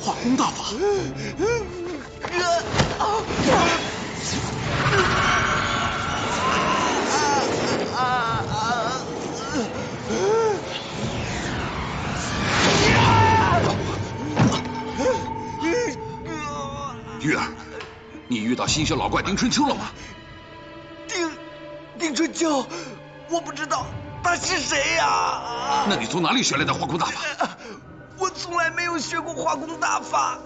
化功大法。玉儿，你遇到新修老怪丁春秋了吗？丁春秋，我不知道他是谁呀。那你从哪里学来的化功大法？我从来没有学过化功大法。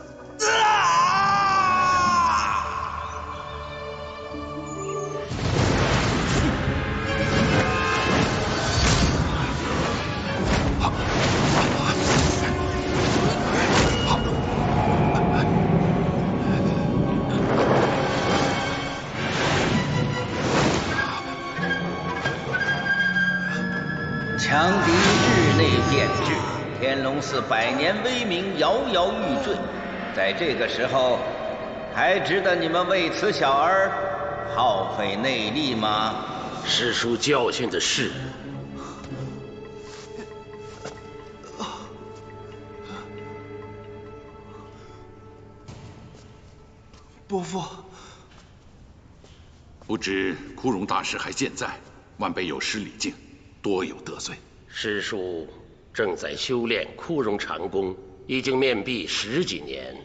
强敌日内变质，天龙寺百年威名摇摇欲坠。在这个时候，还值得你们为此小儿耗费内力吗？师叔教训的是。伯父，不知枯荣大师还健在，晚辈有失礼敬，多有得罪。师叔正在修炼枯荣禅功，已经面壁10几年，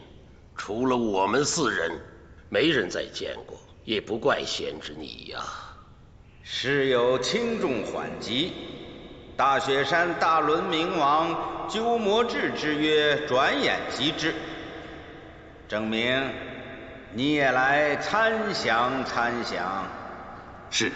除了我们4人，没人再见过，也不怪贤侄你呀。事有轻重缓急，大雪山大轮明王鸠摩智之约转眼即至，证明你也来参详参详。是。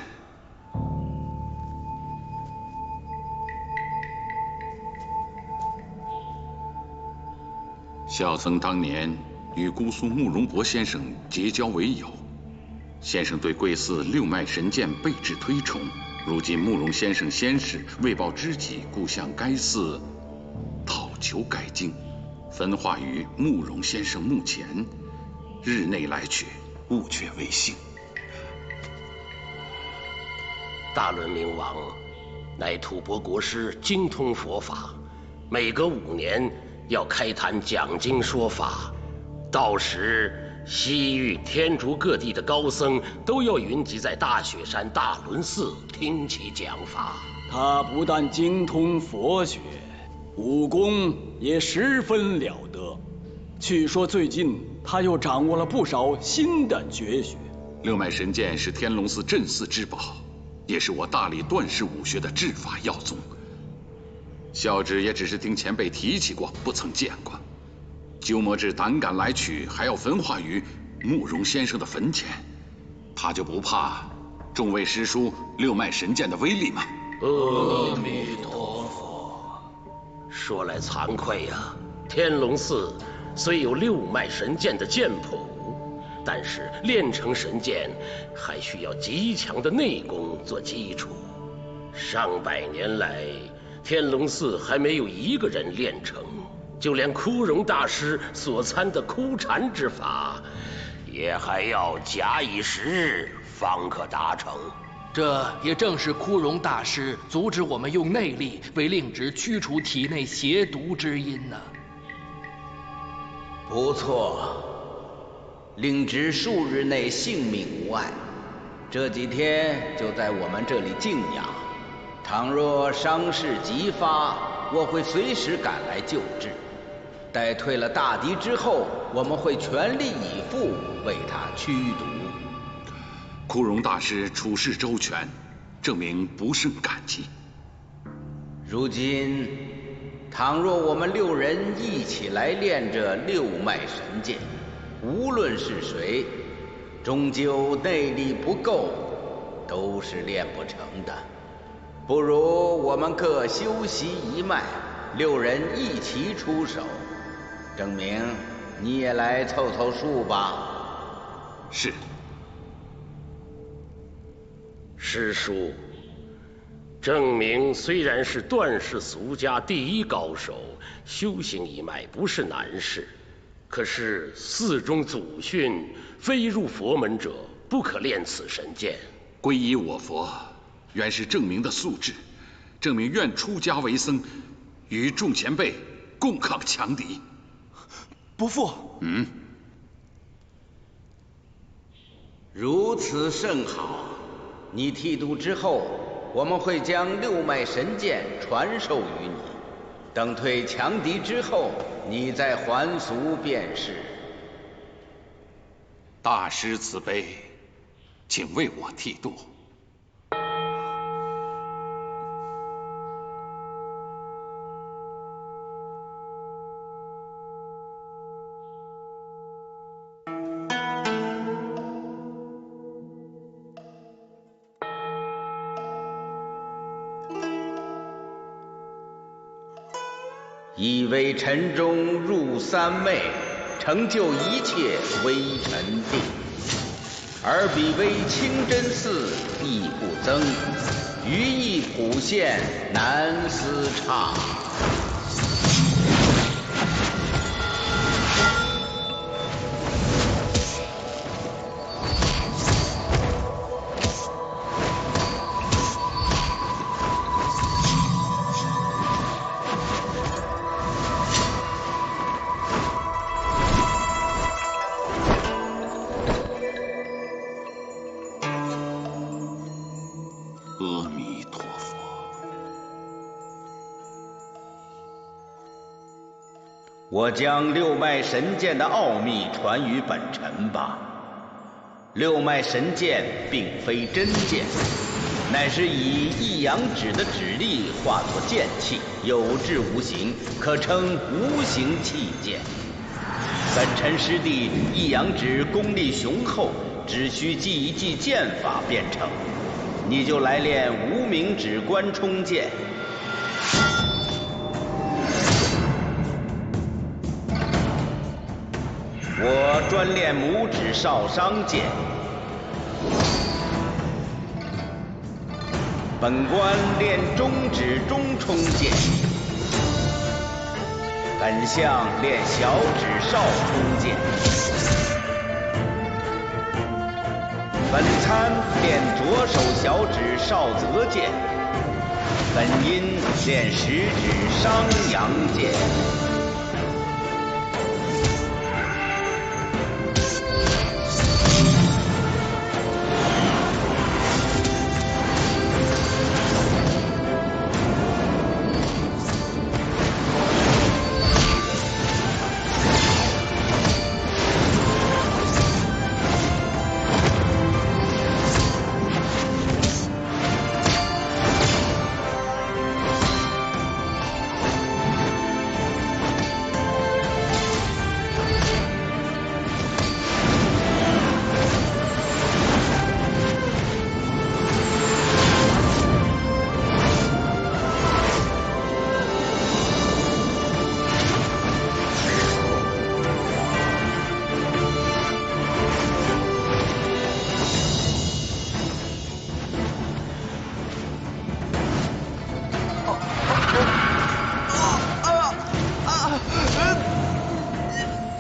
小僧当年与姑苏慕容博先生结交为友，先生对贵寺六脉神剑备至推崇。如今慕容先生先世为报知己，故向该寺讨求改经，分化于慕容先生墓前，日内来取，务却为幸。大轮明王乃吐蕃国师，精通佛法，每隔5年要开坛讲经说法，到时西域、天竺各地的高僧都要云集在大雪山大轮寺听其讲法。他不但精通佛学，武功也十分了得。据说最近他又掌握了不少新的绝学。六脉神剑是天龙寺镇寺之宝，也是我大理段氏武学的制法要宗。小侄也只是听前辈提起过，不曾见过。鸠摩智胆敢来取，还要焚化于慕容先生的坟前，他就不怕众位师叔六脉神剑的威力吗？阿弥陀佛。说来惭愧呀，天龙寺虽有六脉神剑的剑谱，但是练成神剑还需要极强的内功做基础。上百年来，天龙寺还没有一个人练成，就连枯荣大师所参的枯禅之法，也还要假以时日方可达成。这也正是枯荣大师阻止我们用内力为令侄驱除体内邪毒之因呢。不错，令侄数日内性命无碍，这几天就在我们这里静养。倘若伤势急发，我会随时赶来救治。待退了大敌之后，我们会全力以赴为他驱毒。枯荣大师处事周全，证明不胜感激。如今，倘若我们6人一起来练这六脉神剑，无论是谁，终究内力不够，都是练不成的。不如我们各修习一脉，6人一起出手，证明你也来凑凑数吧。是。师叔，证明虽然是段氏俗家第一高手，修行一脉不是难事，可是寺中祖训，非入佛门者不可练此神剑。皈依我佛，原是证明的素质，证明愿出家为僧，与众前辈共抗强敌。伯父。如此甚好。你剃度之后，我们会将六脉神剑传授于你。等退强敌之后，你再还俗便是。大师慈悲，请为我剃度。以为晨钟入三昧，成就一切微尘定。而彼为清真寺亦不增，余亦普现难思倡。阿弥陀佛。我将六脉神剑的奥秘传于本尘吧。六脉神剑并非真剑，乃是以一阳指的指力化作剑气，有质无形，可称无形器剑。本尘师弟一阳指功力雄厚，只需记一记剑法便成。你就来练无名指关冲剑。我专练拇指少商剑。本官练中指中冲剑。本相练小指少冲剑。本参练左手小指少泽剑，本因练食指商阳剑。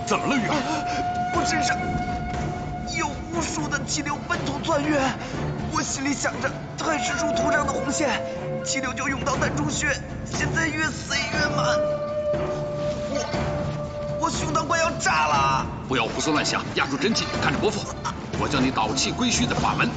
怎么了，雨儿？我身上有无数的气流奔突窜跃，我心里想着太师出图上的红线，气流就涌到丹中穴，现在越塞越满，我胸膛快要炸了！不要胡思乱想，压住真气，看着伯父，我教你导气归虚的法门。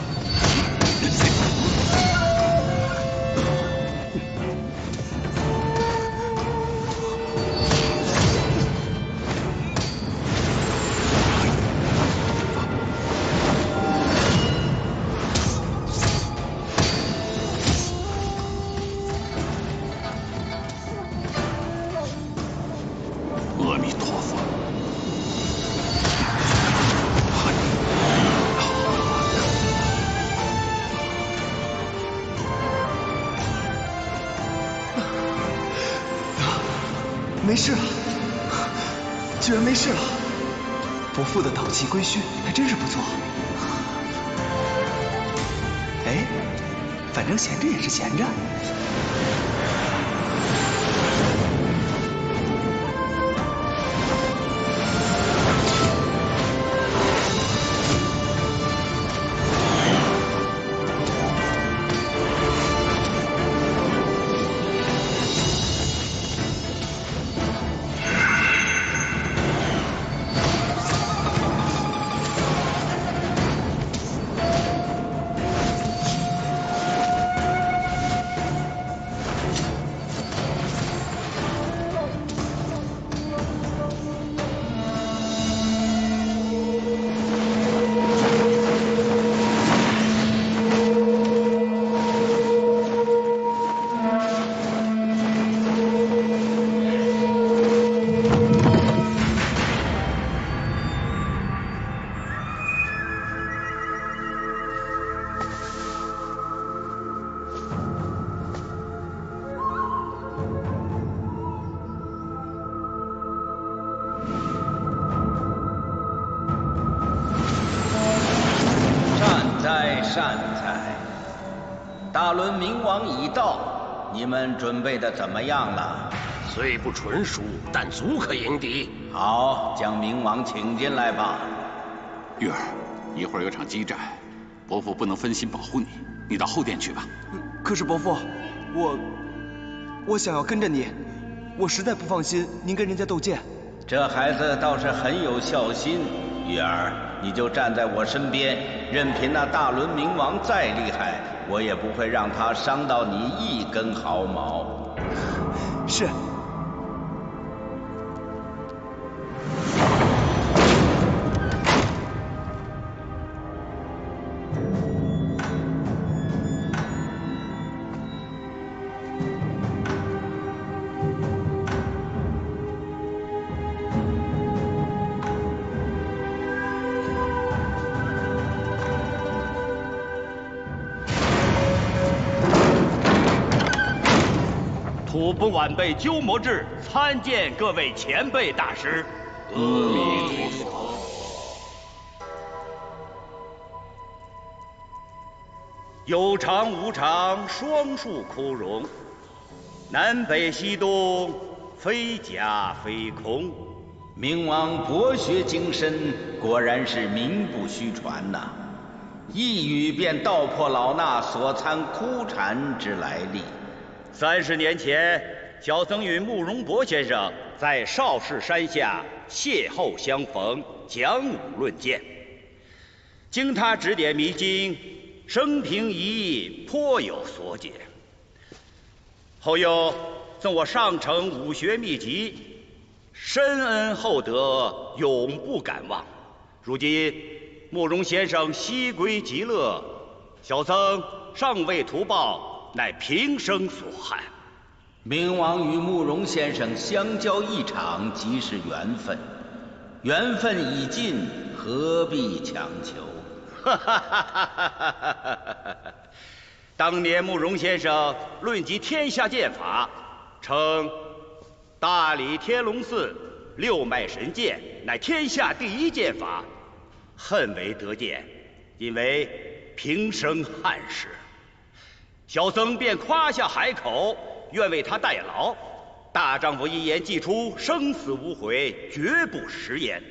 阿弥陀佛。没事了，居然没事了！伯父的导气归虚还真是不错。哎，反正闲着也是闲着。善哉！大轮明王已到，你们准备的怎么样了？虽不纯熟，但足可迎敌。好，将明王请进来吧。玉儿，一会儿有场激战，伯父不能分心保护你，你到后殿去吧。可是伯父，我想要跟着你，我实在不放心您跟人家斗剑。这孩子倒是很有孝心。玉儿，你就站在我身边，任凭那大轮明王再厉害，我也不会让他伤到你一根毫毛。是。土不晚辈鸠摩智参见各位前辈大师。阿弥陀佛。有常无常，双树枯荣；南北西东，非假非空。明王博学精深，果然是名不虚传呐！一语便道破老衲所参枯禅之来历。30年前，小僧与慕容博先生在少室山下邂逅相逢，讲武论剑。经他指点迷津，生平一役颇有所解。后又赠我上乘武学秘籍，深恩厚德，永不敢忘。如今慕容先生西归极乐，小僧尚未图报，乃平生所憾。明王与慕容先生相交一场，即是缘分。缘分已尽，何必强求？当年慕容先生论及天下剑法，称大理天龙寺六脉神剑乃天下第一剑法，恨为得见，因为平生憾事。小僧便夸下海口，愿为他代劳。大丈夫一言既出，生死无悔，绝不食言。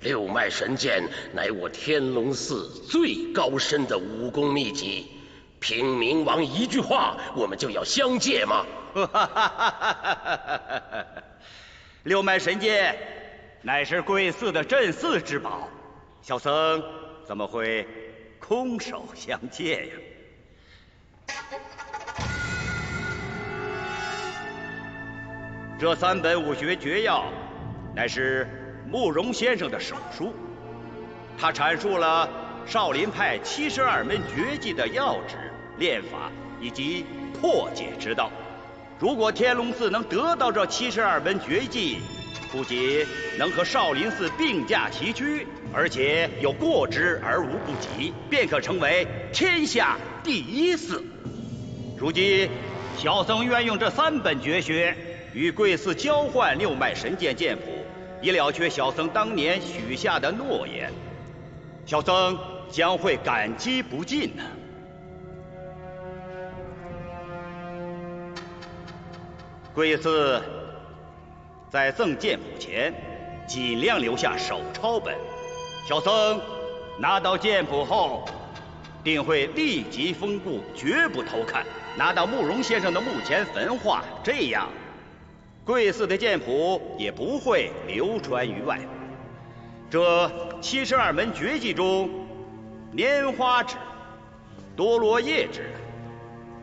六脉神剑乃我天龙寺最高深的武功秘籍，凭明王一句话，我们就要相借吗？六脉神剑乃是贵寺的镇寺之宝，小僧怎么会空手相借呀？这3本武学诀要，乃是慕容先生的手书，他阐述了少林派72门绝技的要旨、练法以及破解之道。如果天龙寺能得到这72门绝技，不仅能和少林寺并驾齐驱，而且有过之而无不及，便可成为天下第一寺。如今小僧愿用这3本绝学与贵寺交换六脉神剑剑谱，以了却小僧当年许下的诺言。小僧将会感激不尽呢。贵寺在赠剑谱前，尽量留下手抄本。小僧拿到剑谱后，定会立即封固，绝不偷看。拿到慕容先生的墓前焚化，这样贵寺的剑谱也不会流传于外。这72门绝技中，拈花指、多罗叶指、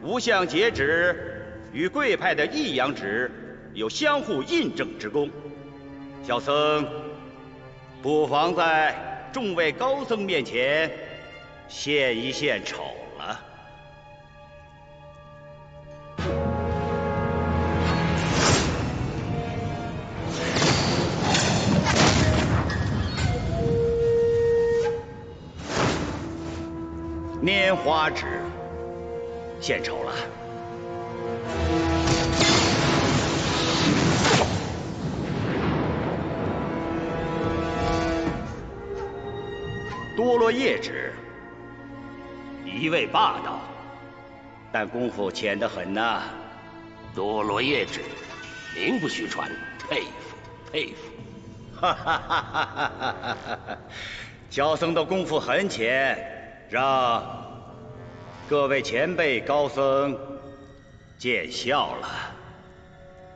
无相结指与贵派的一阳指有相互印证之功。小僧不妨在众位高僧面前献一献丑了。拈花指献丑了。多罗叶指已一味霸道，但功夫浅得很呐。多罗叶指，名不虚传，佩服佩服。哈哈哈哈哈哈！小僧的功夫很浅，让各位前辈高僧见笑了。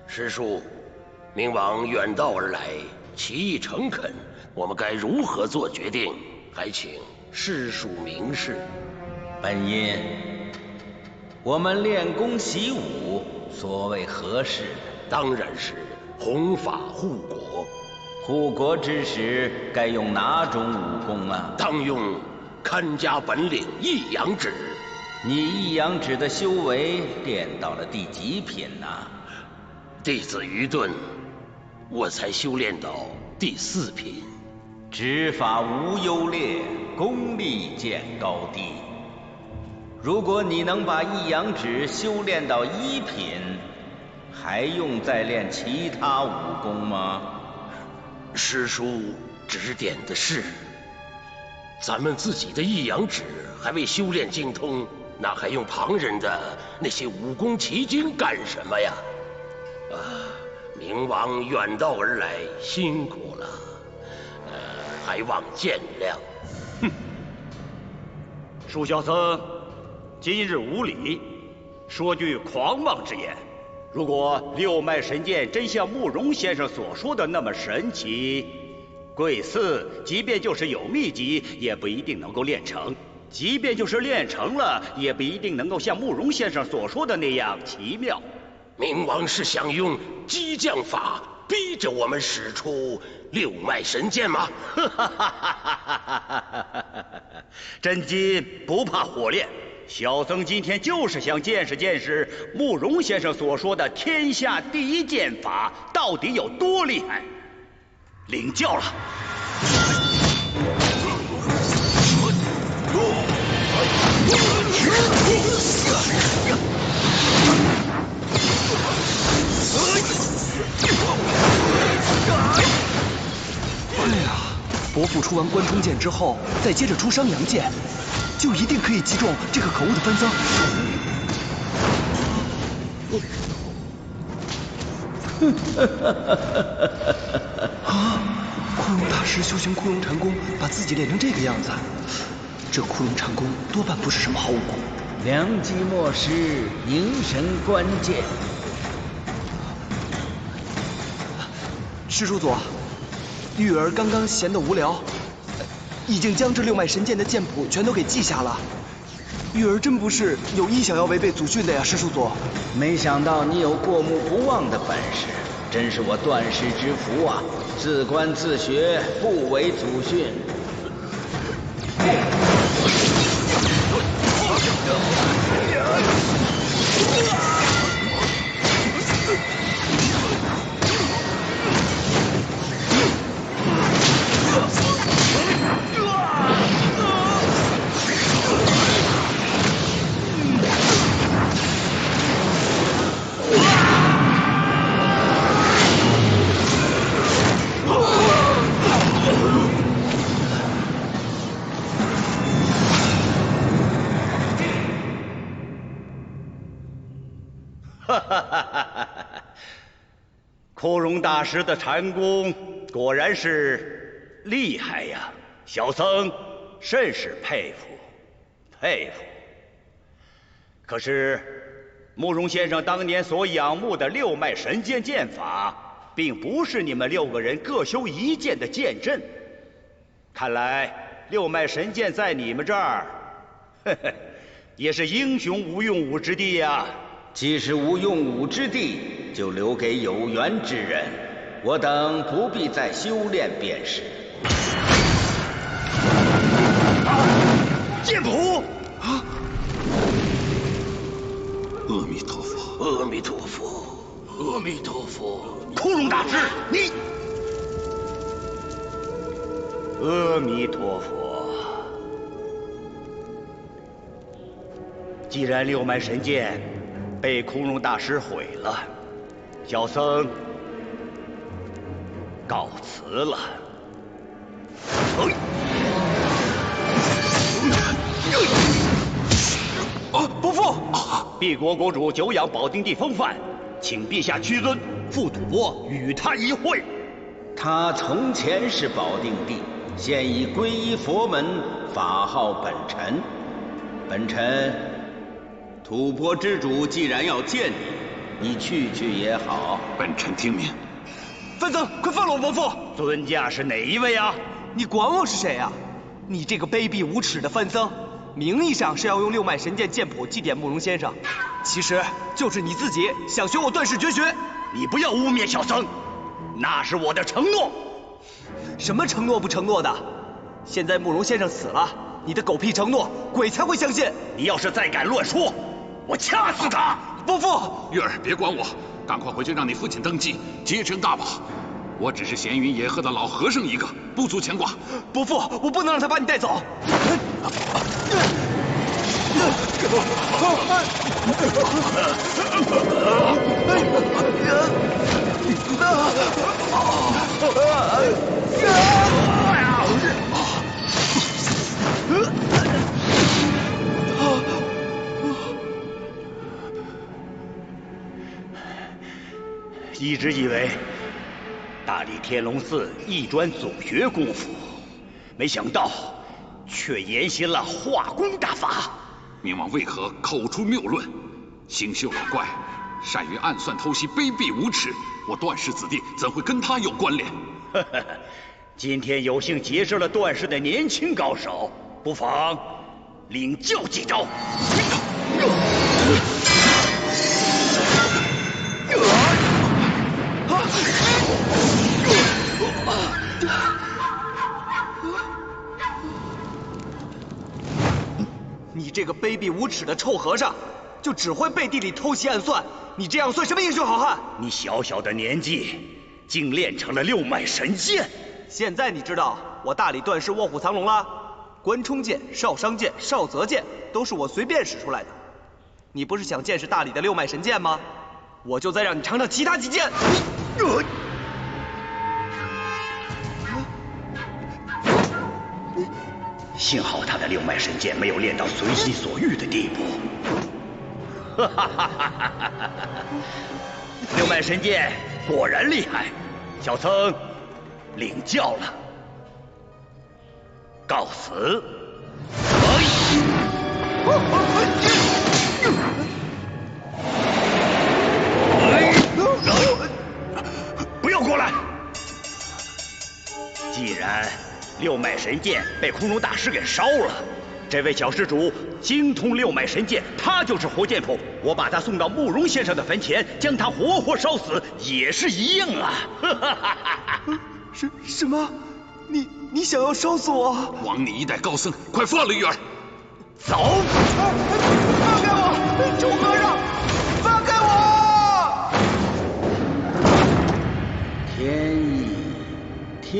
师叔，明王远道而来，其意诚恳，我们该如何做决定？还请师叔明示。本因，我们练功习武，所谓何事？当然是弘法护国。护国之时，该用哪种武功啊？当用看家本领一阳指。你一阳指的修为练到了第几品呐？弟子愚钝，我才修炼到第4品。指法无优劣，功力见高低。如果你能把一阳指修炼到1品，还用再练其他武功吗？师叔指点的是，咱们自己的一阳指还未修炼精通，那还用旁人的那些武功奇经干什么呀？明王远道而来，辛苦了，还望见谅。哼，恕小僧今日无礼，说句狂妄之言。如果六脉神剑真像慕容先生所说的那么神奇，贵寺即便就是有秘籍，也不一定能够练成；即便就是练成了，也不一定能够像慕容先生所说的那样奇妙。明王是想用激将法逼着我们使出六脉神剑吗？真金不怕火炼。小僧今天就是想见识见识慕容先生所说的天下第一剑法到底有多厉害。领教了。哎呀，伯父出完关冲剑之后，再接着出商阳剑，就一定可以击中这个可恶的番僧。啊！枯荣大师修行枯荣禅功，把自己练成这个样子，这枯荣禅功多半不是什么好武功。良机莫失，凝神关键。师叔祖，玉儿刚刚闲得无聊，已经将这六脉神剑的剑谱全都给记下了。玉儿真不是有意想要违背祖训的呀，师叔祖。没想到你有过目不忘的本事，真是我断世之福啊！自观自学，不违祖训。枯荣大师的禅功果然是厉害呀，小僧甚是佩服，佩服。可是慕容先生当年所仰慕的六脉神剑剑法，并不是你们6个人各修一剑的剑阵。看来六脉神剑在你们这儿，也是英雄无用武之地呀。既是无用武之地，就留给有缘之人。我等不必再修炼便是。剑谱！啊！阿弥陀佛，阿弥陀佛，阿弥陀佛！枯荣大师，你！阿弥陀佛。既然六脉神剑被枯荣大师毁了，小僧告辞了。毕国公主久仰保定帝风范，请陛下屈尊，副主播与他一会。他从前是保定帝，现已皈依佛门，法号本臣。本臣吐蕃之主既然要见你，你去也好。本臣听命。范增，快放了我伯父！尊驾是哪一位啊？你管我是谁啊？你这个卑鄙无耻的范增，名义上是要用六脉神剑剑谱祭奠慕容先生，其实就是你自己想学我段氏绝学。你不要污蔑小僧，那是我的承诺。什么承诺不承诺的？现在慕容先生死了，你的狗屁承诺，鬼才会相信。你要是再敢乱说，我掐死他！伯父，玉儿，别管我，赶快回去让你父亲登基，结成大宝。我只是闲云野鹤的老和尚一个，不足牵挂。伯父，我不能让他把你带走。一直以为大理天龙寺一专总学功夫，没想到却研习了化功大法。冥王为何口出谬论？星宿老怪善于暗算偷袭，卑鄙无耻，我段氏子弟怎会跟他有关联？今天有幸结识了段氏的年轻高手，不妨领教几招。你这个卑鄙无耻的臭和尚，就只会背地里偷袭暗算，你这样算什么英雄好汉？你小小的年纪，竟练成了六脉神剑。现在你知道我大理段氏卧虎藏龙了？关冲剑、少商剑、少泽剑都是我随便使出来的。你不是想见识大理的六脉神剑吗？我就再让你尝尝其他几剑。幸好他的六脉神剑没有练到随心所欲的地步。六脉神剑果然厉害，小僧领教了，告辞。不要过来！既然六脉神剑被空中大师给烧了，这位小施主精通六脉神剑，他就是活剑谱。我把他送到慕容先生的坟前，将他活活烧死，也是一样啊！什么？你想要烧死我？枉你一代高僧，快放了玉儿！走！放开我，臭和尚！放开我！天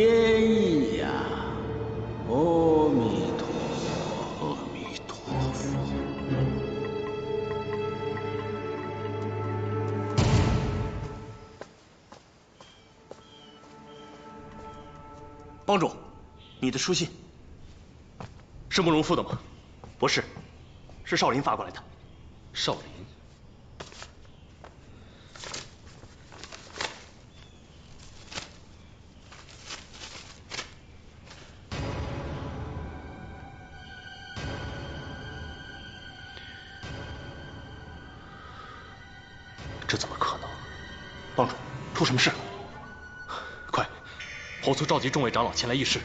意呀！阿弥陀佛，阿弥陀佛。帮主，你的书信是慕容复的吗？不是，是少林发过来的。少林。这怎么可能？帮主，出什么事了？快，火速召集众位长老前来议事。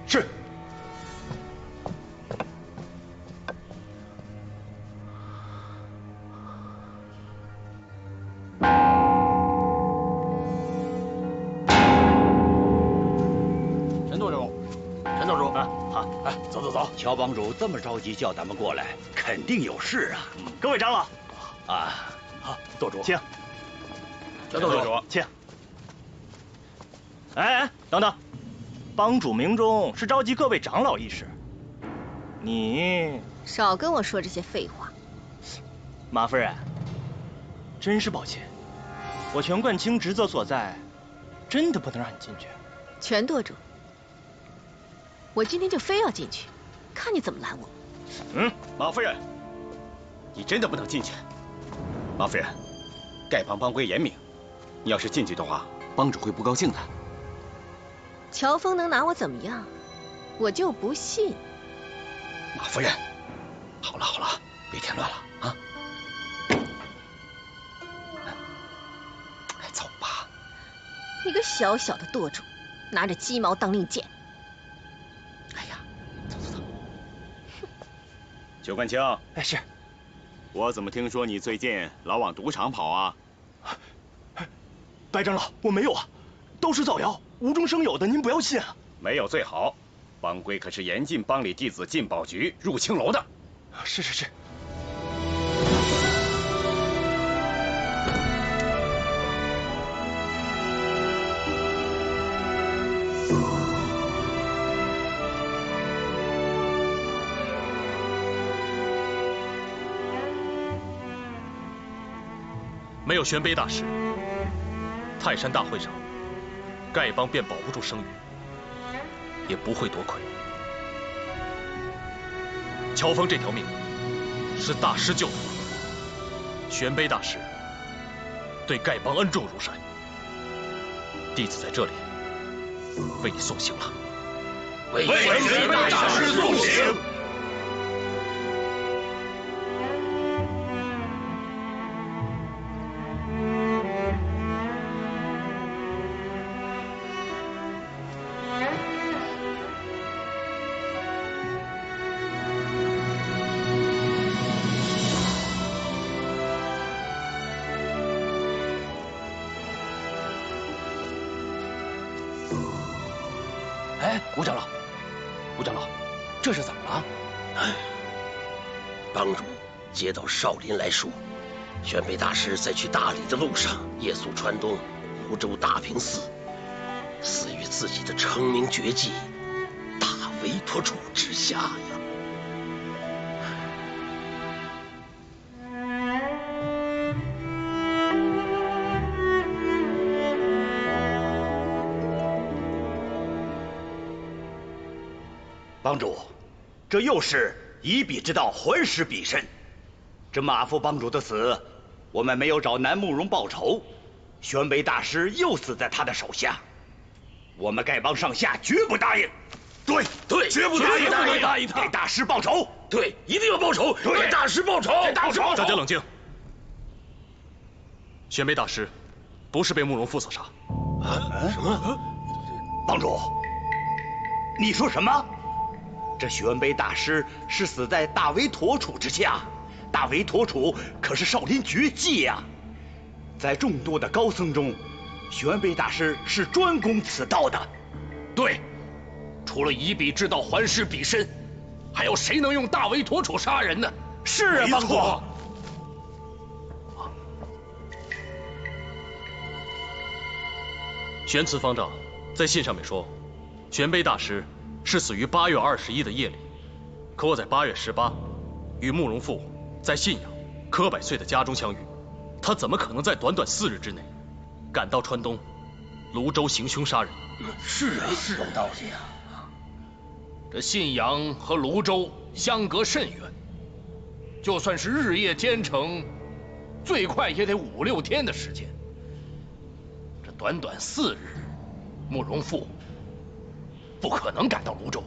是。陈舵主，好，哎，走。乔帮主这么着急叫咱们过来，肯定有事啊。各位长老，啊，好，舵主，请。乔舵主，请。哎，等等，帮主明中是召集各位长老议事，你少跟我说这些废话。马夫人，真是抱歉，我全冠清职责所在，真的不能让你进去。全舵主，我今天就非要进去，看你怎么拦我。马夫人，你真的不能进去。马夫人，丐帮帮规严明，你要是进去的话，帮主会不高兴的。乔峰能拿我怎么样？我就不信。马夫人，好了好了，别添乱了啊！走吧。你个小小的舵主，拿着鸡毛当令箭。哎呀，走走走。邱冠清，哎，是。我怎么听说你最近老往赌场跑啊？白长老，我没有啊，都是造谣，无中生有的，您不要信啊。没有最好，帮规可是严禁帮里弟子进宝局、入青楼的。是是是。没有玄卑大师，泰山大会上，丐帮便保不住声誉，也不会多亏。乔峰这条命是大师救的，玄卑大师对丐帮恩重如山，弟子在这里为你送行了。为玄卑大师送行。吴长老，吴长老，这是怎么了？帮主接到少林来说，玄卑大师在去大理的路上夜宿川东湖州大平寺，死于自己的成名绝技大韦陀杵之下呀。帮主，这又是以彼之道还施彼身。这马副帮主的死，我们没有找南慕容报仇，玄卑大师又死在他的手下，我们丐帮上下绝不答应。对，绝不答应给大师报仇。对，一定要报仇，给大师报仇，给大师报仇。大家冷静。玄卑大师不是被慕容复所杀。什么？帮主，你说什么？这玄卑大师是死在大韦陀杵之下，大韦陀杵可是少林绝技呀，在众多的高僧中，玄卑大师是专攻此道的。对，除了以彼之道还施彼身，还有谁能用大韦陀杵杀人呢？是啊，帮主。玄慈方丈在信上面说，玄卑大师是死于8月21的夜里，可我在8月18与慕容复在信阳柯百岁的家中相遇，他怎么可能在短短4日之内赶到川东泸州行凶杀人？是啊，是有道理啊。这信阳和泸州相隔甚远，就算是日夜兼程，最快也得5、6天的时间。这短短4日，慕容复不可能赶到泸州。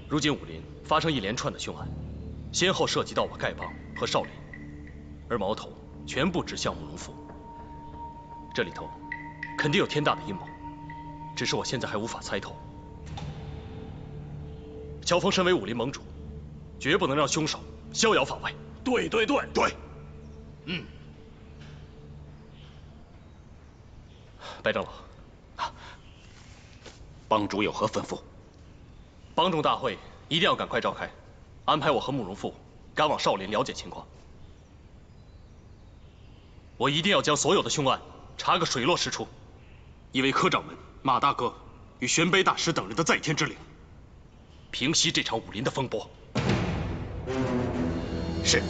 如今武林发生一连串的凶案，先后涉及到我丐帮和少林，而矛头全部指向慕容复。这里头肯定有天大的阴谋，只是我现在还无法猜透。乔峰身为武林盟主，绝不能让凶手逍遥法外。对。白长老，帮主有何吩咐？帮众大会一定要赶快召开，安排我和慕容复赶往少林了解情况。我一定要将所有的凶案查个水落石出，以为柯掌门、马大哥与玄卑大师等人的在天之灵，平息这场武林的风波。是。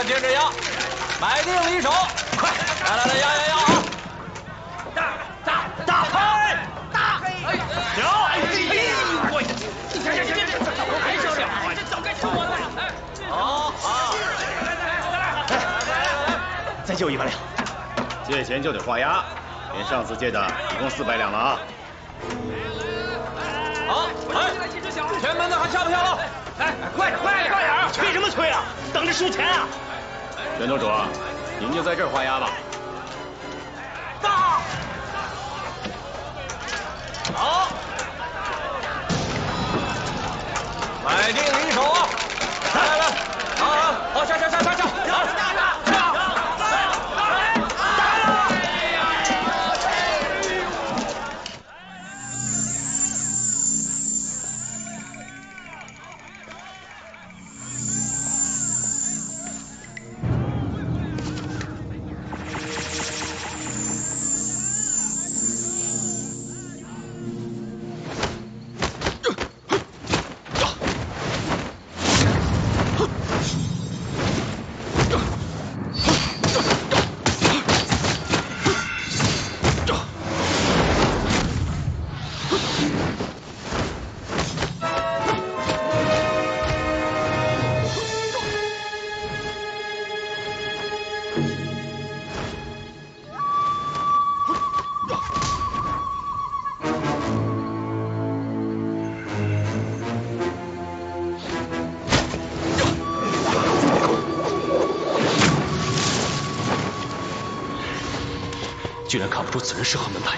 接着压，买定离手，快，来，压啊！大拍，小，我，还是小，这早该听我的。好，来，再借我100两。借钱就得画押，连上次借的一共400两了啊。好，前门的还下不下了？来，快点！催什么催啊？等着输钱啊！袁东主，您就在这儿画押吧。大，好，买定离手啊！来，好，下！居然看不出此人是何门派。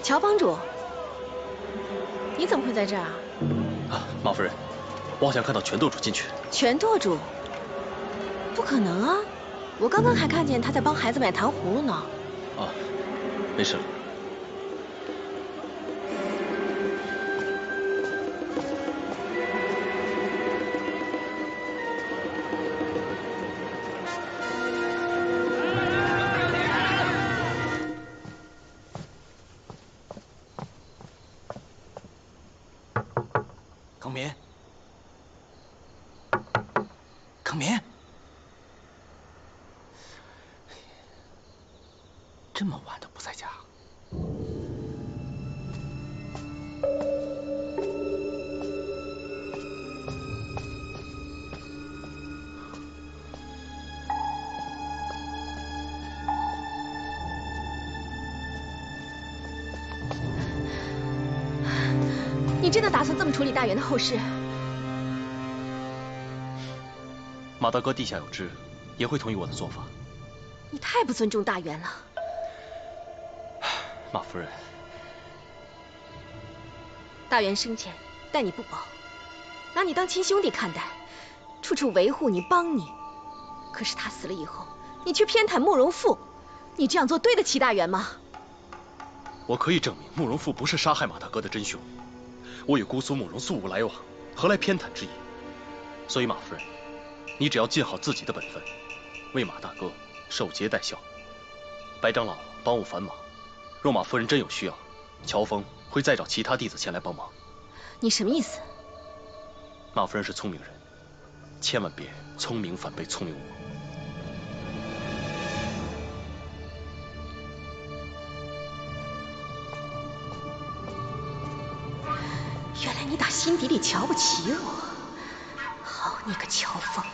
乔帮主，你怎么会在这儿啊？马夫人，我好像看到全舵主进去。全舵主？不可能啊！我刚刚还看见他在帮孩子买糖葫芦呢。啊，没事了。康眠，这么晚都不在家。你真的打算这么处理大元的后事？马大哥地下有知，也会同意我的做法。你太不尊重大元了。马夫人，大元生前待你不薄，拿你当亲兄弟看待，处处维护你、帮你。可是他死了以后，你却偏袒慕容复，你这样做对得起大元吗？我可以证明慕容复不是杀害马大哥的真凶，我与姑苏慕容素无来往，何来偏袒之意？所以马夫人，你只要尽好自己的本分，为马大哥守节带孝。白长老帮我繁忙，若马夫人真有需要，乔峰会再找其他弟子前来帮忙。你什么意思？马夫人是聪明人，千万别聪明反被聪明误。原来你打心底里瞧不起我。好你个乔峰，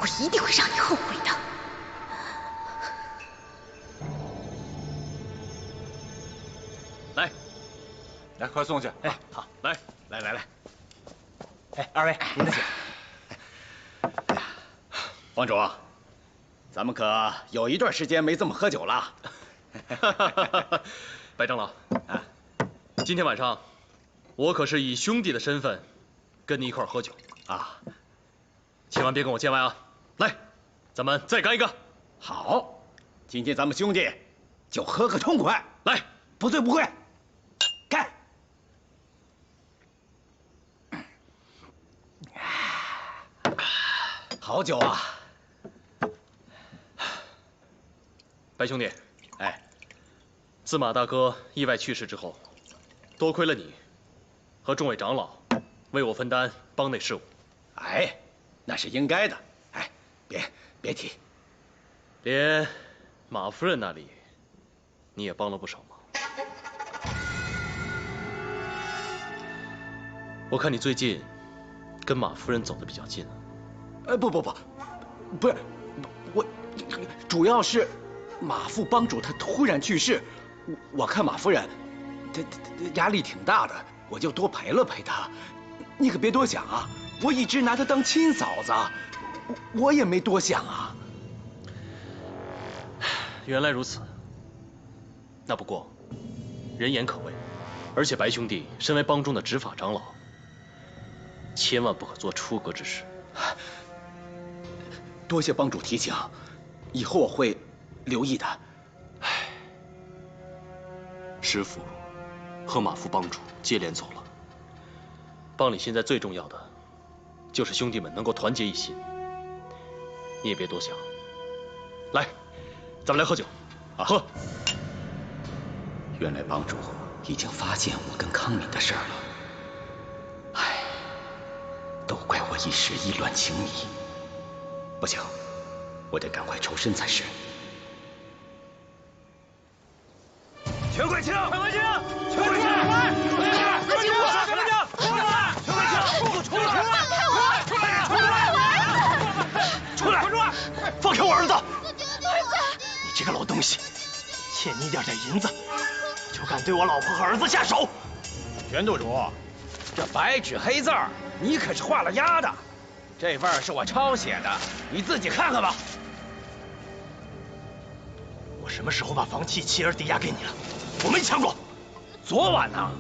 我一定会让你后悔的。来，快送去。哎，好，来。哎，二位，您的请。哎呀，王主，咱们可有一段时间没这么喝酒了。白长老，今天晚上我可是以兄弟的身份跟你一块喝酒啊，千万别跟我见外啊！来。咱们再干一个。好，今天咱们兄弟就喝个痛快。来，不醉不归，干！好酒啊！白兄弟，哎，自马大哥意外去世之后，多亏了你和众位长老为我分担帮内事务。哎，那是应该的。哎，别提，连马夫人那里你也帮了不少忙。我看你最近跟马夫人走得比较近啊。不是，我主要是马副帮主他突然去世，我看马夫人她压力挺大的，我就多陪了陪她。你可别多想啊，我一直拿她当亲嫂子，我也没多想啊。原来如此，那不过人言可畏，而且白兄弟身为帮中的执法长老，千万不可做出格之事。多谢帮主提醒，以后我会留意的。师傅和马副帮主接连走了，帮里现在最重要的就是兄弟们能够团结一心。你也别多想，来，咱们来喝酒。喝。原来帮主已经发现我跟康敏的事儿了。唉，都怪我一时意乱情迷。不行，我得赶快抽身才是。全快清！全快清！全快清！何警部，全快清！全快清！出来！出来！放开我儿子！你这个老东西，欠你点银子，就敢对我老婆和儿子下手！全舵主，这白纸黑字儿，你可是画了押的。这份是我抄写的，你自己看看吧。我什么时候把房契契儿抵押给你了？我没抢过。昨晚呢，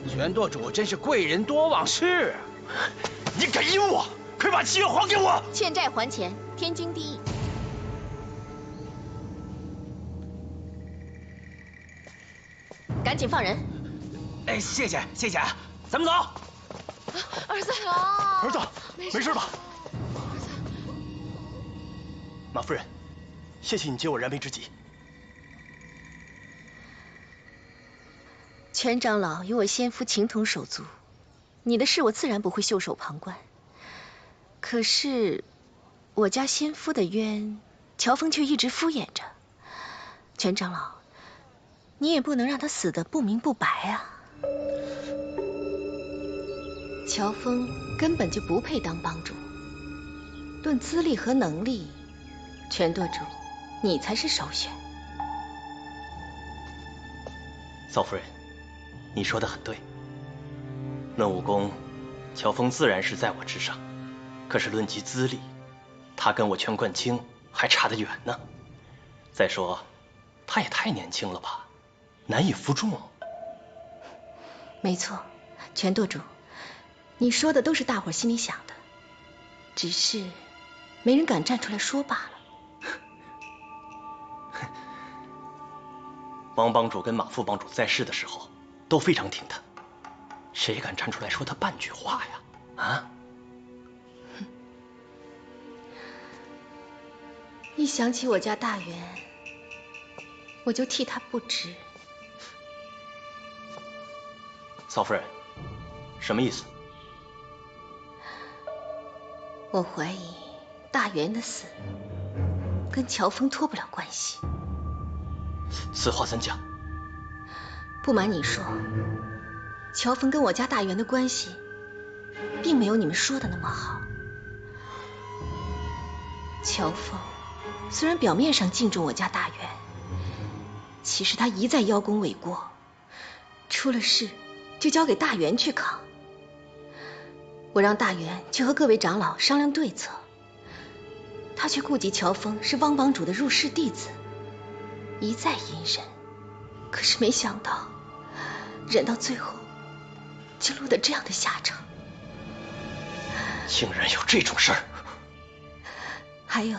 全舵主真是贵人多忘事。你敢阴我？快把契约还给我！欠债还钱，天经地义。赶紧放人！哎，谢谢，咱们走。儿子，儿子，没事吧？马夫人，谢谢你救我燃眉之急。全长老与我先夫情同手足，你的事我自然不会袖手旁观。可是我家先夫的冤，乔峰却一直敷衍着。全长老，你也不能让他死得不明不白啊！乔峰根本就不配当帮主，论资历和能力，全舵主你才是首选。嫂夫人，你说的很对。论武功，乔峰自然是在我之上，可是论及资历，他跟我全冠清还差得远呢。再说，他也太年轻了吧，难以服众。没错，全舵主，你说的都是大伙心里想的，只是没人敢站出来说罢了。王帮主跟马副帮主在世的时候都非常挺他，谁敢站出来说他半句话呀？啊？一想起我家大元，我就替他不值。嫂夫人，什么意思？我怀疑大元的死跟乔峰脱不了关系。此话怎讲？不瞒你说，乔峰跟我家大元的关系并没有你们说的那么好。乔峰虽然表面上敬重我家大元，其实他一再邀功诿过，出了事就交给大元去扛。我让大元去和各位长老商量对策，他却顾及乔峰是汪帮主的入室弟子，一再隐忍，可是没想到忍到最后就落得这样的下场。竟然有这种事儿！还有